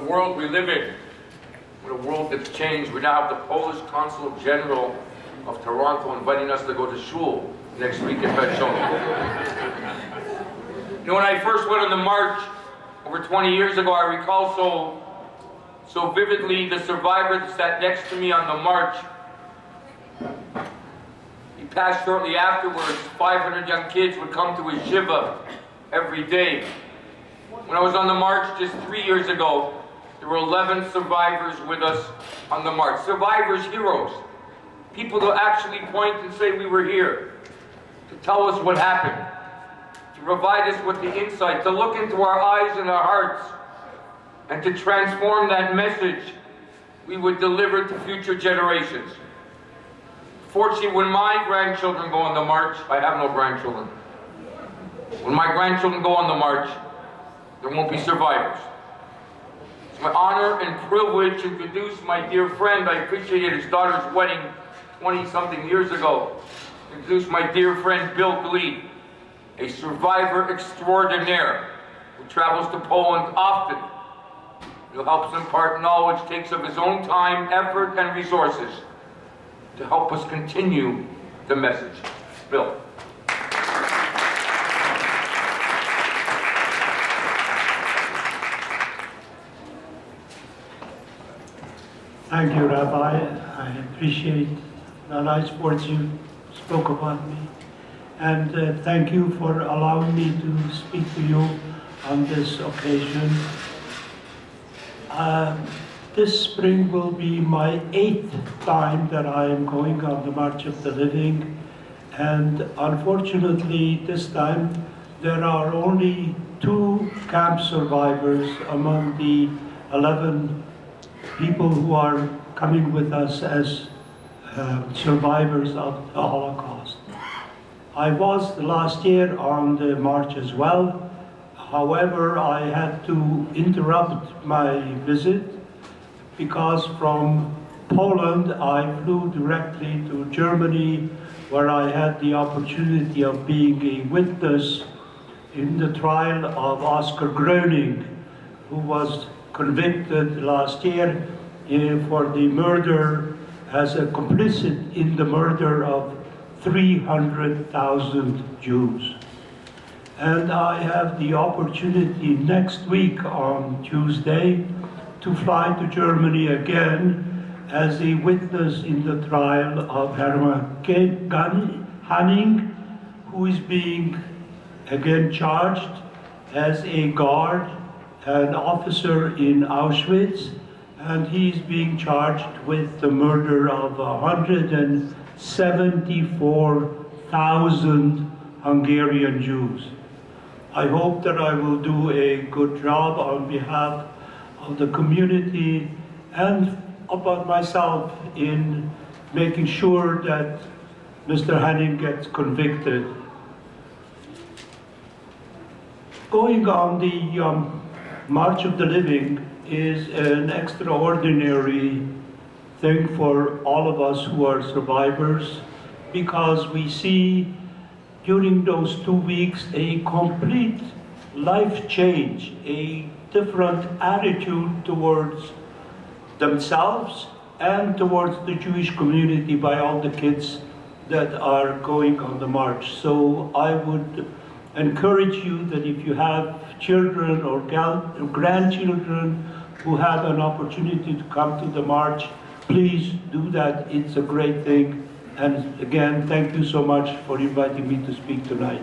world we live in, with a world that's changed, we now have the Polish Consul General of Toronto inviting us to go to shul next week in Vaughan. You know, when I first went on the march over 20 years ago, I recall so vividly the survivor that sat next to me on the march. He passed shortly afterwards. 500 young kids would come to his shiva every day. When I was on the march just 3 years ago, there were 11 survivors with us on the march. Survivors, heroes. People to actually point and say we were here, to tell us what happened, to provide us with the insight, to look into our eyes and our hearts, and to transform that message we would deliver to future generations. Fortunately, when my grandchildren go on the march, I have no grandchildren. When my grandchildren go on the march, there won't be survivors. It's my honor and privilege to introduce my dear friend. I appreciated his daughter's wedding 20-something years ago. Introduce my dear friend Bill Glied, a survivor extraordinaire who travels to Poland often. He helps impart knowledge, takes of his own time, effort, and resources to help us continue the message. Bill. Thank you, Rabbi. I appreciate the nice words you spoke about me. And thank you for allowing me to speak to you on this occasion. This spring will be my 8th time that I am going on the March of the Living. And unfortunately, this time, there are only 2 camp survivors among the 11 people who are coming with us as survivors of the Holocaust. I was last year on the march as well. However, I had to interrupt my visit because from Poland I flew directly to Germany, where I had the opportunity of being a witness in the trial of Oscar Gröning, who was convicted last year for the murder, as a complicit in the murder of 300,000 Jews. And I have the opportunity next week on Tuesday to fly to Germany again as a witness in the trial of Hermann Hanning, who is being again charged as a guard, an officer in Auschwitz, and he's being charged with the murder of 174,000 Hungarian Jews. I hope that I will do a good job on behalf of the community and about myself in making sure that Mr. Hanning gets convicted. Going on the March of the Living is an extraordinary thing for all of us who are survivors, because we see during those 2 weeks a complete life change, a different attitude towards themselves and towards the Jewish community by all the kids that are going on the march. So I would encourage you that if you have children or grandchildren who have an opportunity to come to the march, please do that. It's a great thing. And again, thank you so much for inviting me to speak tonight.